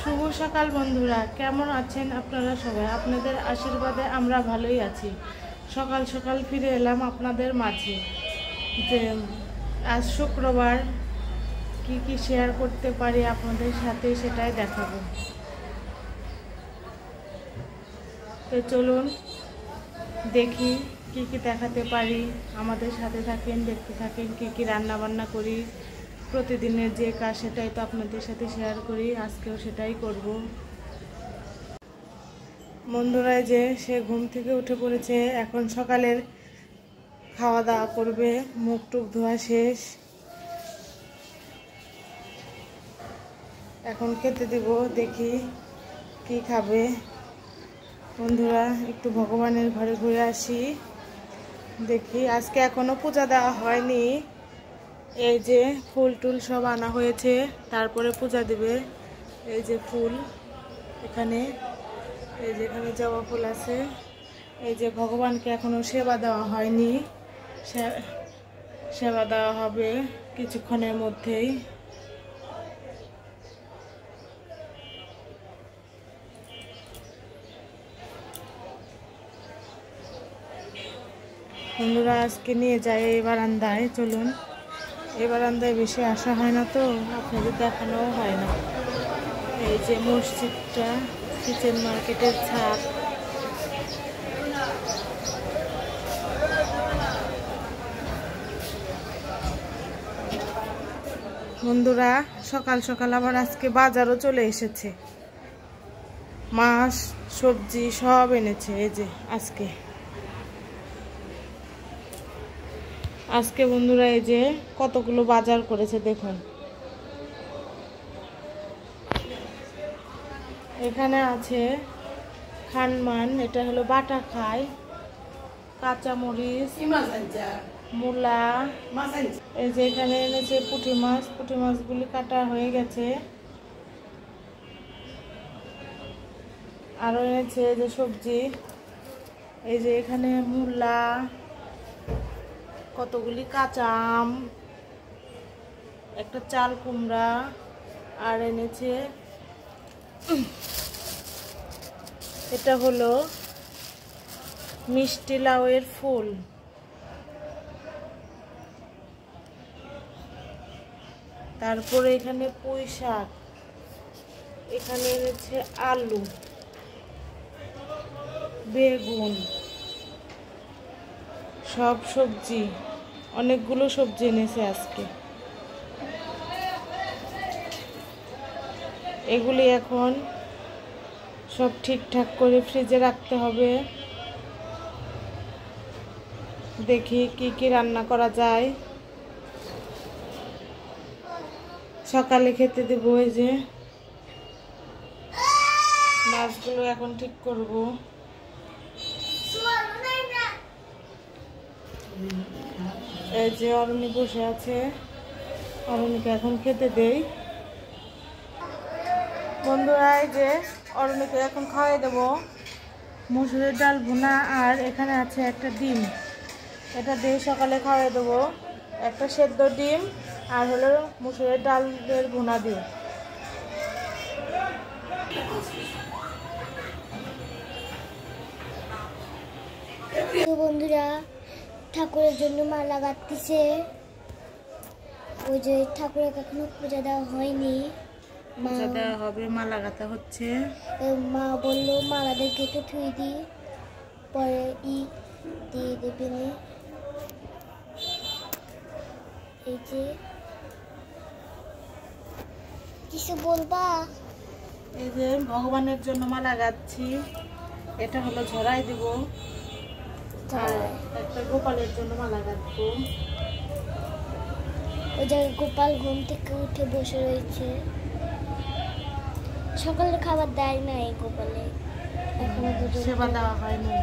শুভ সকাল বন্ধুরা, কেমন আছেন আপনারা সবাই? আপনাদের আশীর্বাদে আমরা ভালোই আছি। সকাল সকাল ফিরে এলাম আপনাদের মাঝে। যে আজ শুক্রবার, কি কি শেয়ার করতে পারি আপনাদের সাথে সেটাই দেখাবো। তো চলুন দেখি কি কি দেখাতে পারি। আমাদের সাথে থাকেন, দেখতে থাকেন কি কি রান্না বান্না করি। প্রতিদিনের যে কাজ সেটাই তো আপনাদের সাথে শেয়ার করি, আজকেও সেটাই করব। বন্ধুরা যে সে ঘুম থেকে উঠে পড়েছে, এখন সকালের খাওয়া দাওয়া করবে, মুখ টুক ধোয়া শেষ, এখন খেতে দিব। দেখি কি খাবে। বন্ধুরা একটু ভগবানের ঘরে ঘুরে আসি, দেখি। আজকে এখনো পূজা দেওয়া হয়নি। এই যে ফুল টুল সব আনা হয়েছে, তারপরে পূজা দিবে। এই যে ফুল এখানে, এই যে এখানে জবা ফুল আছে। এই যে ভগবানকে এখনো সেবা দেওয়া হয়নি, সেবা দেওয়া হবে কিছুক্ষণের মধ্যেই। বন্ধুরা আজকে নিয়ে যায় এই বারান্দায়, চলুন। এই বারান্দায় বেশি আসা হয় না, তো আপনাদের দেখানোও হয় না। এই যে মসজিদটা, কিচেন মার্কেটের ছাদ। বন্ধুরা সকাল সকাল আবার আজকে বাজারও চলে এসেছে, মাছ সবজি সব এনেছে। এই যে আজকে বন্ধুরা এই যে কতগুলো বাজার করেছে দেখুন। এখানে আছে খানমান, এটা হলো বাটা খাই, কাঁচামরিচ, মূলা। এই যে এখানে এনেছে পুঁটি মাছ, পুঁটি মাছগুলি কাটা হয়ে গেছে। আরো এনেছে যে সবজি, এই যে এখানে মূলা, কতগুলি কাঁচা আম, একটা চাল কুমড়া, আর এনেছে এটা হলো মিষ্টি লাউয়ের ফুল। তারপরে এখানে পুঁই শাক, এখানে এনেছে আলু, বেগুন, সব সবজি, অনেকগুলো সবজি এনেছে আজকে। এগুলি এখন সব ঠিকঠাক করে ফ্রিজে রাখতে হবে। দেখি কি কি রান্না করা যায়, সকালে খেতে দেবো। এই যে মাছগুলো এখন ঠিক করব। এই যে অরুণী বসে আছে, অরুণীকে এখন খেতে দেই। বন্ধুরা এই যে অরুণীকে এখন খাওয়াই দেবো মসুরের ডাল ভুনা, আর এখানে আছে একটা ডিম, এটা দিয়ে সকালে খাওয়াই দেবো। একটা সেদ্ধ ডিম আর হলো মসুরের ডালের ভুনা দিয়ে। বন্ধুরা ঠাকুরের জন্য মালা গাঁথতেছে। ওই যে ঠাকুরের এখনো পূজা দেওয়া হয়নি, পূজা দেওয়া হবে, মালা গাঁথা হচ্ছে। মা বললো মালাদের গেটে থুই দি, পরে দিয়ে দেবেন। এই যে কিছু বলবা? এই যে ভগবানের জন্য মালা গাঁথছি, এটা হলো ঝরাই দিব, আর একটা গোপালের জন্য মালা গাঁথবো। ওই জায়গায় গোপাল ঘুম থেকে উঠে বসে রয়েছে, সকালের খাবার দেয় না এই গোপালে, এখনো সেবা দেওয়া হয়নি।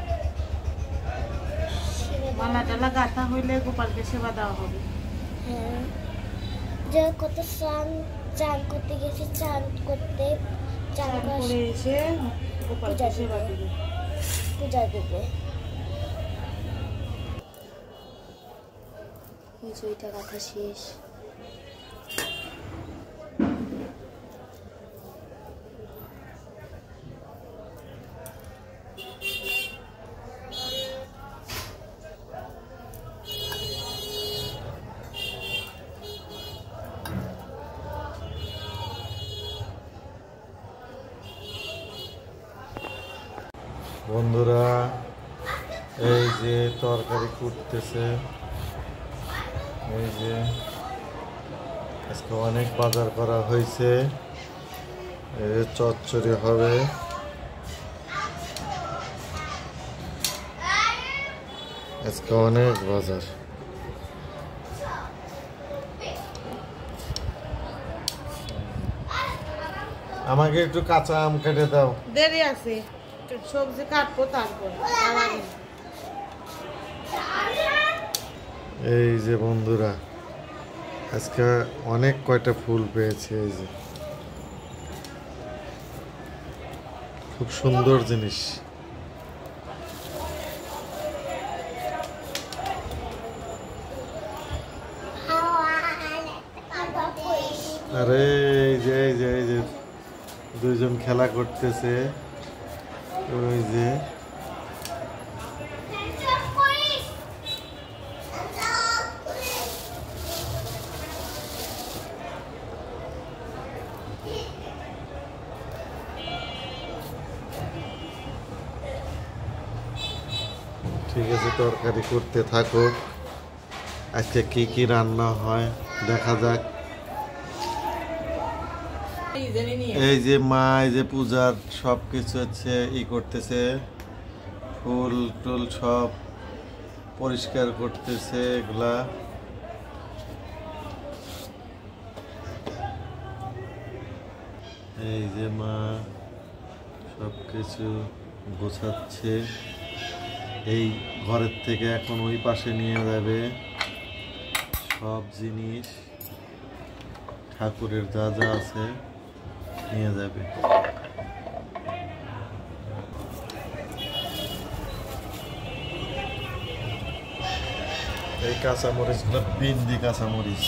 মালা টালা গাঁথা হইলে গোপালকে সেবা দেওয়া হবে। হ্যাঁ, যে কত চান করতে গেছে, চান করতে চান করে এসে গোপালকে সেবা দেবে, পূজা দেবে। ওইটা গাঁথা শেষ। বন্ধুরা এই যে তরকারি কুটতেছে, এই যে আজকে অনেক বাজার করা হয়েছে, এই যে চচ্চড়ি হবে, আজকে অনেক বাজার। আমাকে একটু কাঁচা আম কেটে দাও। দেরি আছে, সবজি কাটবো তারপর। এই যে বন্ধুরা আজকে অনেক কয়টা ফুল পেয়েছি, এই যে খুব সুন্দর জিনিস। আরে এই যে দুইজন খেলা করতেছে, ওই যে ঠিক আছে, তরকারি করতে থাকো। আজকে কি কি রান্না হয় দেখা যাক। এই যে মা এই যে পূজার সব কিছু হচ্ছে করতেছে, ফুল টুল সব পরিষ্কার করতেছে, এগুলা এই যে মা সব কিছু গোছাচ্ছে। এই ঘরের থেকে এখন ওই পাশে নিয়ে যাবে সব জিনিস, ঠাকুরের যা যা আছে নিয়ে যাবে। এই কাঁচামরিচগুলো বিন্দি কাঁচামরিচ।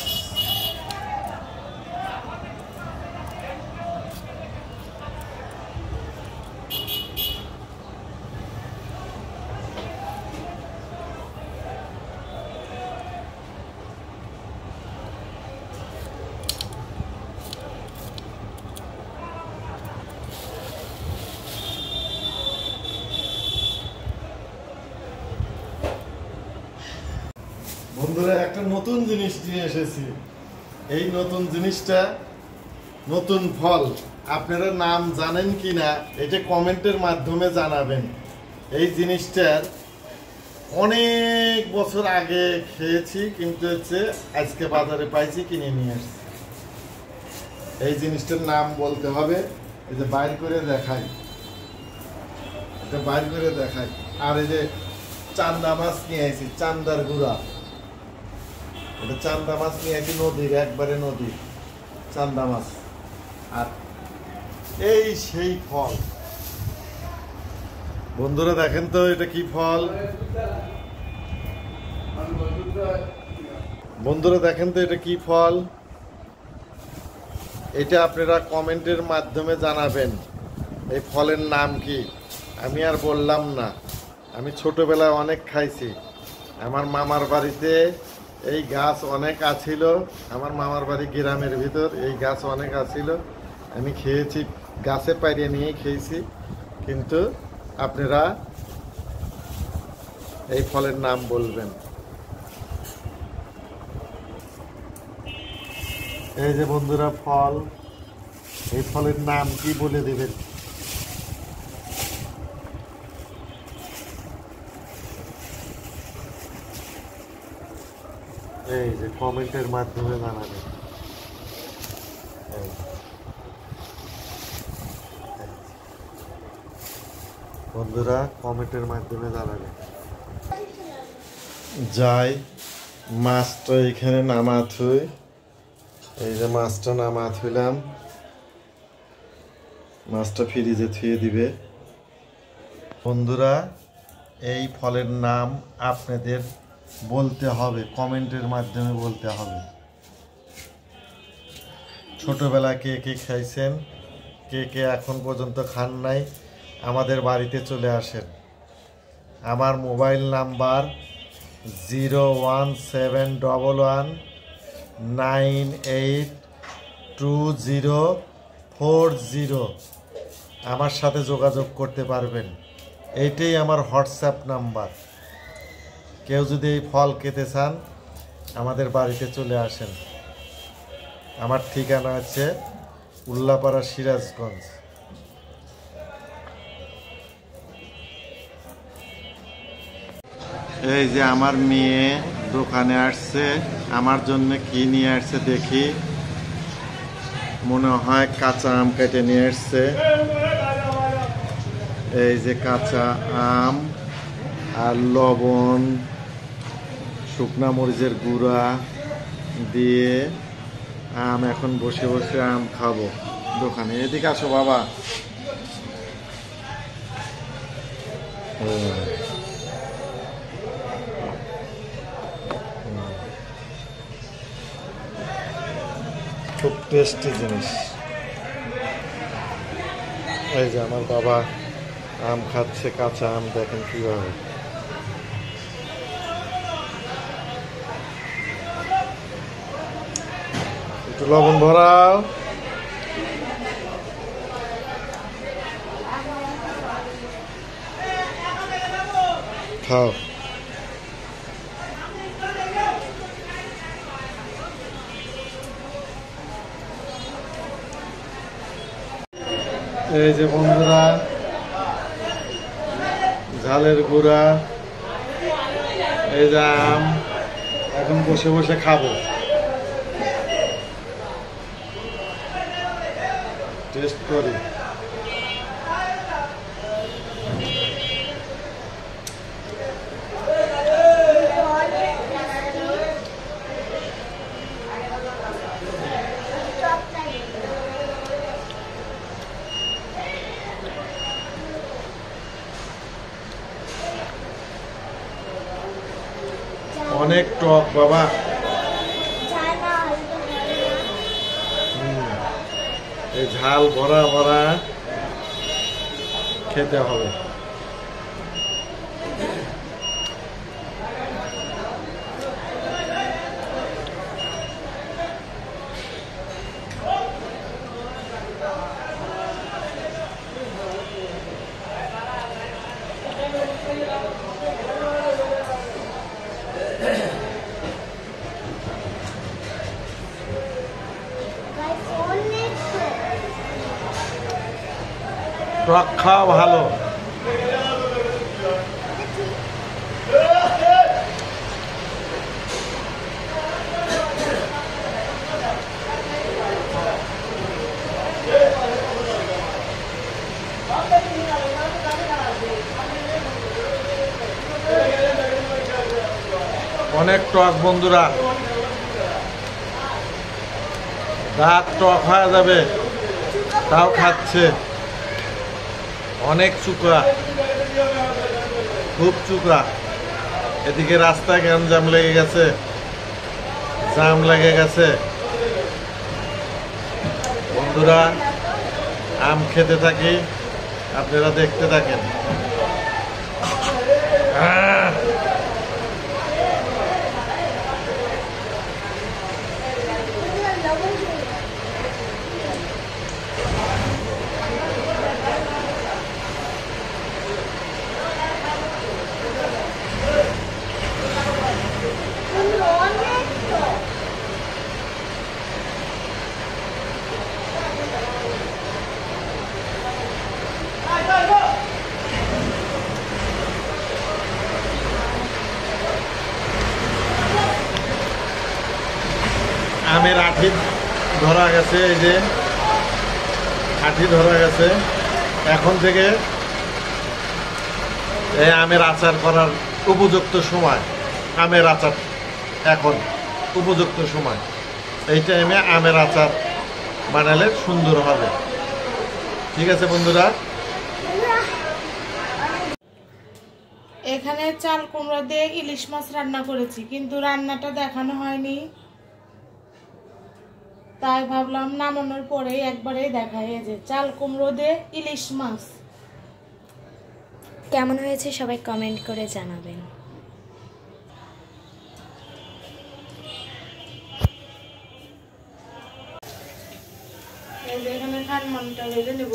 বন্ধুরা একটা নতুন জিনিস নিয়ে এসেছি। এই নতুন জিনিসটা নতুন ফল, আপনারা নাম জানেন কিনা এটা কমেন্টের মাধ্যমে জানাবেন। এই জিনিসটার অনেক বছর আগে খেয়েছি, কিন্তু হচ্ছে আজকে বাজারে পাইছি, কিনে নিয়ে আসছি। এই জিনিসটার নাম বলতে হবে, এই যে বাইর করে দেখাই, এটা বাইর করে দেখাই। আর এই যে চান্দা মাছ নিয়ে আসি, চান্দার গুঁড়া, এটা চান্দা মাছ নিয়ে আসি নদীর, একবারে নদীর চান্দা মাছ। আর এই সেই ফল, বন্ধুরা দেখেন তো এটা কি ফল, বন্ধুরা দেখেন তো এটা কি ফল। এটা আপনারা কমেন্টের মাধ্যমে জানাবেন এই ফলের নাম কি। আমি আর বললাম না, আমি ছোটবেলায় অনেক খাইছি। আমার মামার বাড়িতে এই গাছ অনেক আছিল, আমার মামার বাড়ি গ্রামের ভিতর, এই গাছ অনেক আছিল, আমি খেয়েছি, গাছে পাইরে নিয়ে খেয়েছি। কিন্তু আপনারা এই ফলের নাম বলবেন। এই যে বন্ধুরা ফল, এই ফলের নাম কি বলে দেবেন। এই যে কমেন্টের মাধ্যমে জানাবেন। বন্ধুরা কমেন্টের মাধ্যমে জানাবেন। যাই মাছটা এখানে নামা থুই, এই যে মাছটা নামা থুইলাম, মাছটা ফ্রিজে থুয়ে দিবে। বন্ধুরা এই ফলের নাম আপনাদের বলতে হবে, কমেন্টের মাধ্যমে বলতে হবে। ছোটবেলা কে কে খাইছেন, কে কে এখন পর্যন্ত খান নাই, আমাদের বাড়িতে চলে আসেন। আমার মোবাইল নাম্বার 01711982040, আমার সাথে যোগাযোগ করতে পারবেন। এইটাই আমার হোয়াটসঅ্যাপ নাম্বার। কেউ যদি এই ফল খেতে চান আমাদের বাড়িতে চলে আসেন। আমার ঠিকানা হচ্ছে উল্লাপাড়া, সিরাজগঞ্জ। এই যে আমার মেয়ে দোকানে আসছে, আমার জন্য কি নিয়ে আসছে দেখি। মনে হয় কাঁচা আম কেটে নিয়ে আসছে। এই যে কাঁচা আম আর লবণ, শুকনা মরিচের গুঁড়া দিয়ে আম, এখন বসে বসে আম খাবো দোকানে। এদিকে আসো বাবা। খুব টেস্টি জিনিস। এই যে আমার বাবা আম খাচ্ছে, কাঁচা আম, দেখেন কিভাবে। একটু লবণ ভরাও। খাও। এই যে বন্ধুরা, ঝালের গুঁড়া, এই যে আম, এখন বসে বসে খাবো। টেস্ট করি। অনেক টক বাবা। এই ঝাল ভরা ভরা খেতে হবে। টক খাওয়া ভালো। অনেক টক বন্ধুরা, দাঁত টক হয়ে যাবে, তাও খাচ্ছে। অনেক চুকরা, খুব চুকরা। এদিকে রাস্তায় জাম লেগে গেছে, জাম লেগে গেছে। বন্ধুরা, আম খেতে থাকি, আপনারা দেখতে থাকেন। আমের আঠি ধরা গেছে, এই যে আঠি ধরা গেছে। এখন থেকে এই আমের আচার করার উপযুক্ত সময়। আমের আচার এখন উপযুক্ত সময়। এই টাইমে আমের আচার বানালে সুন্দর হবে। ঠিক আছে বন্ধুরা, এখানে চাল কুমড়া দিয়ে ইলিশ মাছ রান্না করেছি, কিন্তু রান্নাটা দেখানো হয়নি, তাই ভাবলাম নামানোর পরে একবারেই দেখাই। এই যে চাল কুমড়ো দিয়ে ইলিশ মাছ। কেমন হয়েছে সবাই কমেন্ট করে জানাবেন। এই যে এখানে খানমানটা ভেজে নেব।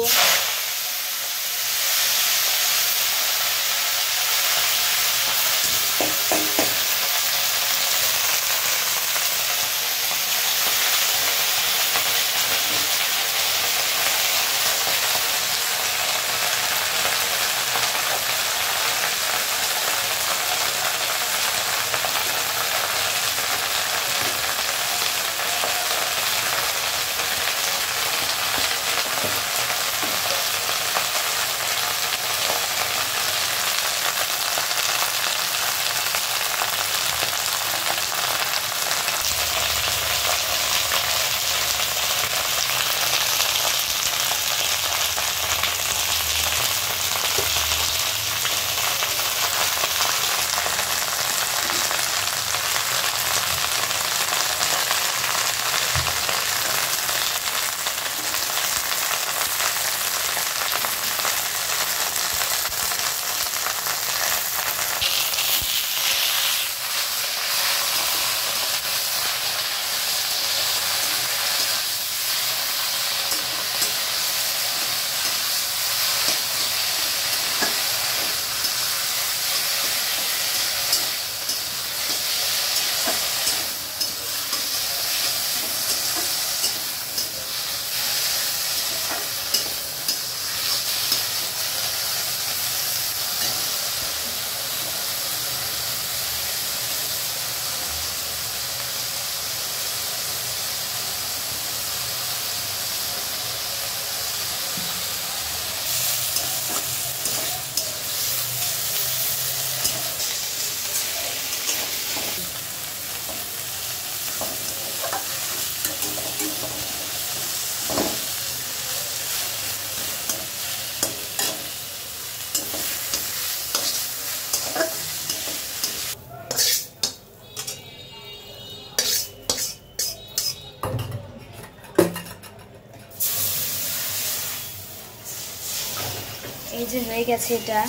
এই যে হয়ে গেছে এটা।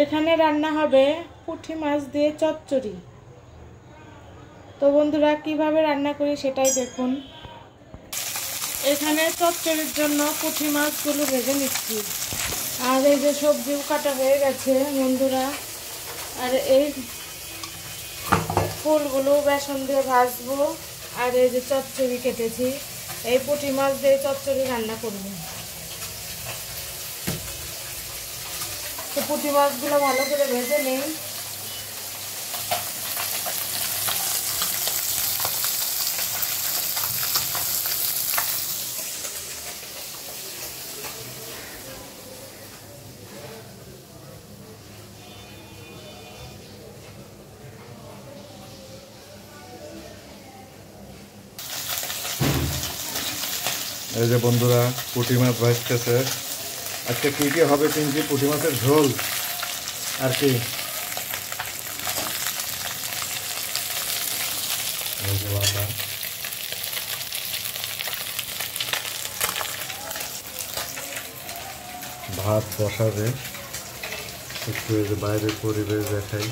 এখানে রান্না হবে পুঁটি মাছ দিয়ে চচ্চড়ি। তো বন্ধুরা কিভাবে রান্না করি সেটাই দেখুন। এখানে চচ্চড়ির জন্য পুঁটি মাছগুলো ভেজে নিচ্ছি। আর এই যে সবজিও কাটা হয়ে গেছে বন্ধুরা। আর এই ফুলগুলো বেসন দিয়ে ভাজবো। আর এই যে চচ্চড়ি কেটেছি, এই পুঁটি মাছ দিয়ে চচ্চড়ি রান্না করবো। তো পুঁটি মাছগুলো ভালো করে ভেজে নেই। এই যে বন্ধুরা পুঁটি মাছ ভাজতেছে। আজকে কি কি হবে পিঙ্কি? পুঁটি মাছের ঝোল আর কি? ভাত বসাবে, একটু এই যে বাইরের পরিবেশ দেখাই।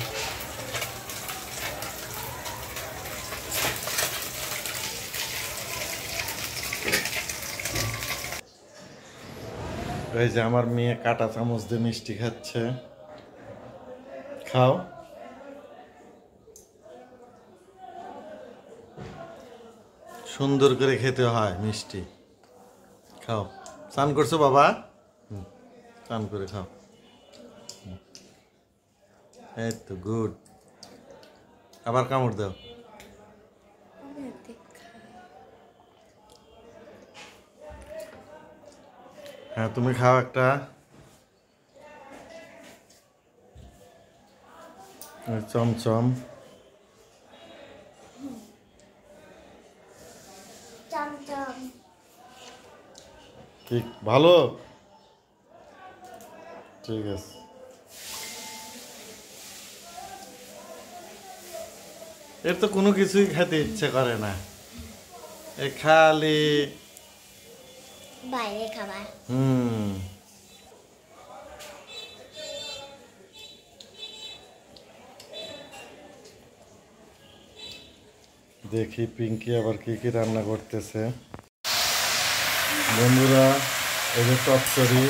এই যে আমার মেয়ে কাঁটা চামচ দিয়ে মিষ্টি খাচ্ছে। খাও। সুন্দর করে খেতে হয় মিষ্টি। খাও। স্নান করছো বাবা? স্নান করে খাও। এই তো গুড। আবার কামড় দাও। হ্যাঁ তুমি খাও একটা। চমচম ঠিক ভালো, ঠিক আছে। এর তো কোনো কিছুই খেতে ইচ্ছে করে না, এ খালি বাইরে খাবার। দেখি পিঙ্কি আবার কি কি রান্না করতেছে। বন্ধুরা এই যে চচ্চড়ি,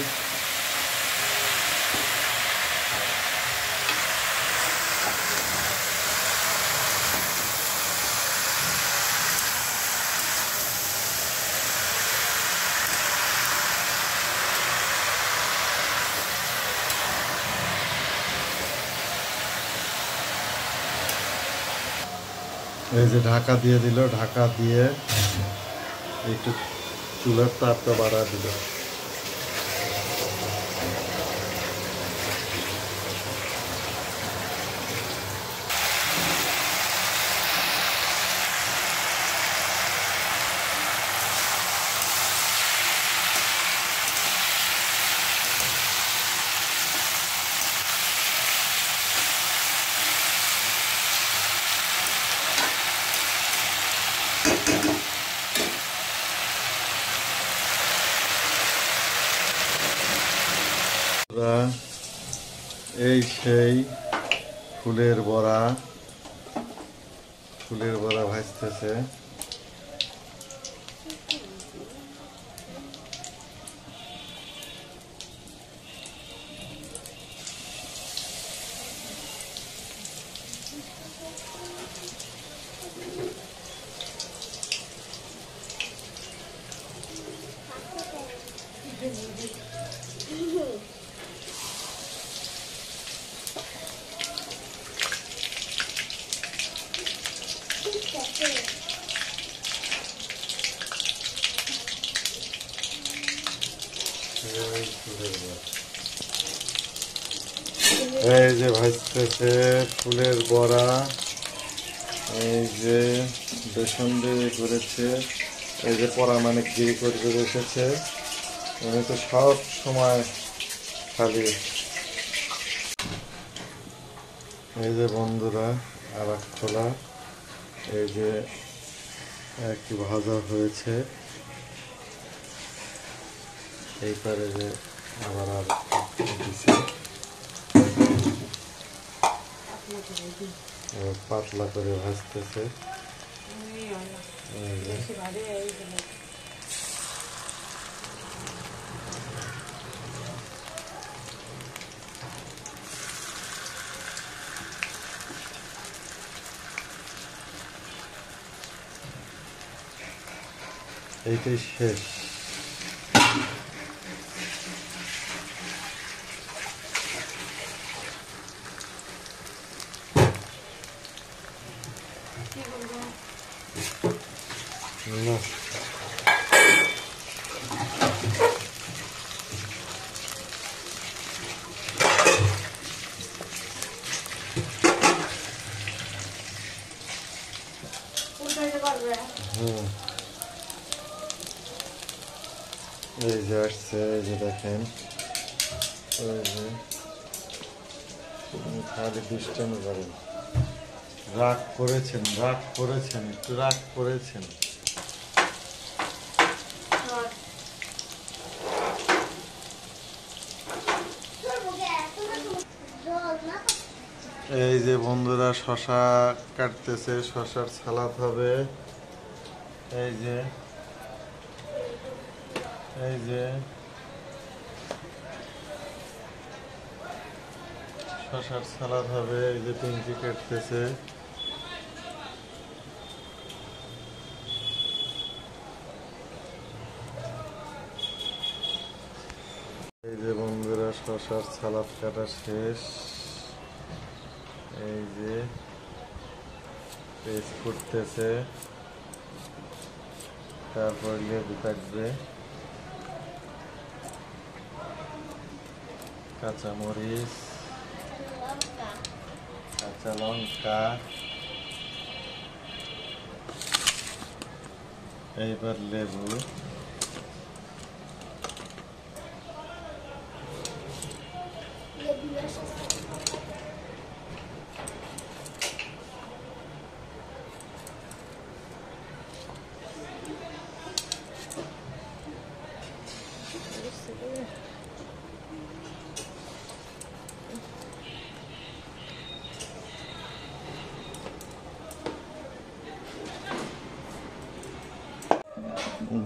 এই যে ঢাকা দিয়ে দিল, ঢাকা দিয়ে একটু চুলার তাপটা বাড়া দিল। এই সেই ফুলের বড়া ভাজতেছে। এই যে ভাজতেছে ফুলের বড়া, এই যে বেসন দিয়ে করেছে, এই যে পরামানিক গিরি করে রেখেছে। উনি তো সব সময় খালি। এই যে বন্ধুরা আর এক খোলা, এই যে একটি ভাজা হয়েছে, এই পারে যে আবার আর দিছে পাতলা করে ভাজতেছে। এইটাই শেষ। না এই যে আসছে, এই যে দেখেন, এই যে খালি দুষ্টামি করেন। রাগ করেছেন, একটু রাগ করেছেন। এই যে বন্ধুরা শশা কাটতেছে, শশার সালাদ হবে। এই যে শশার সালাদ হবে। এই যে পিঙ্কি কাটতেছে। এই যে বন্ধুরা শশার সালাদ কাটা শেষ। এই যে পেস্ট করতেছে, তারপর লেবু কাটবে, কাঁচামরিচ, কাঁচা লঙ্কা, এইবার লেবু।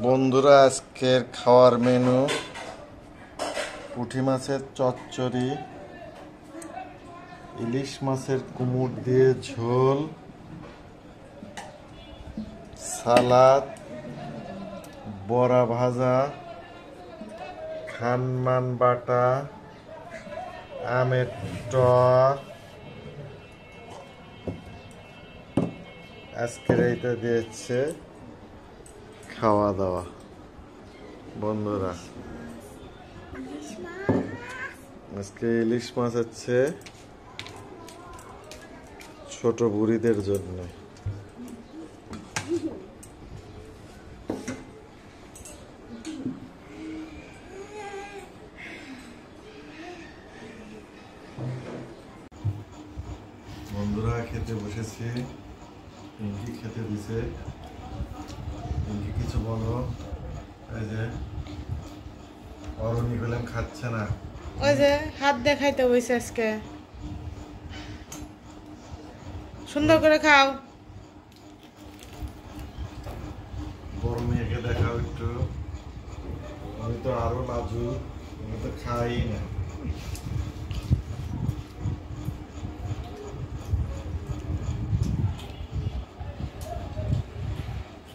বন্ধুরা আজকের খাওয়ার মেনু পুঁটি মাছের চচ্চড়ি, ইলিশ মাছের কুমড় দিয়ে ঝোল, সালাদ, বড়া ভাজা, খানমান বাটা, আমের টক। আজকের এইটা দিয়েছে খাওয়া দাওয়া। বন্ধুরা আজকে ইলিশ মাছ হচ্ছে ছোট বুড়িদের জন্য। বন্ধুরা খেতে বসেছি, পিঙ্কি খেতে দিছে। পিঙ্কি কিছু বলো। এই যে অরণি গেলেন খাচ্ছে না, ওই যে হাত দেখাইতে বসে আজকে। সুন্দর করে খাও। বড় মেয়েকে দেখাও একটু। আমি তো আরো লাজুক, আমি তো খাই না।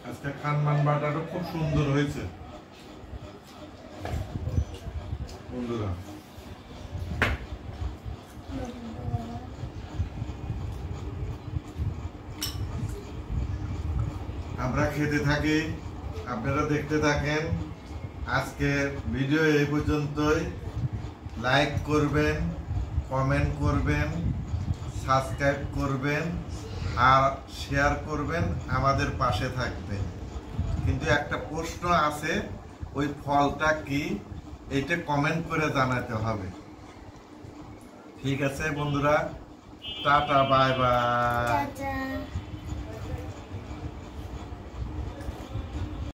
আজকে খানমান বাটাটা খুব সুন্দর হয়েছে বন্ধুরা। আমরা খেতে থাকি, আপনারা দেখতে থাকেন। আজকের ভিডিও এই পর্যন্তই। লাইক করবেন, কমেন্ট করবেন, সাবস্ক্রাইব করবেন আর শেয়ার করবেন, আমাদের পাশে থাকবেন। কিন্তু একটা প্রশ্ন আছে, ওই ফলটা কি এইটা কমেন্ট করে জানাতে হবে। ঠিক আছে বন্ধুরা, টাটা, বাই বাই। টাটা।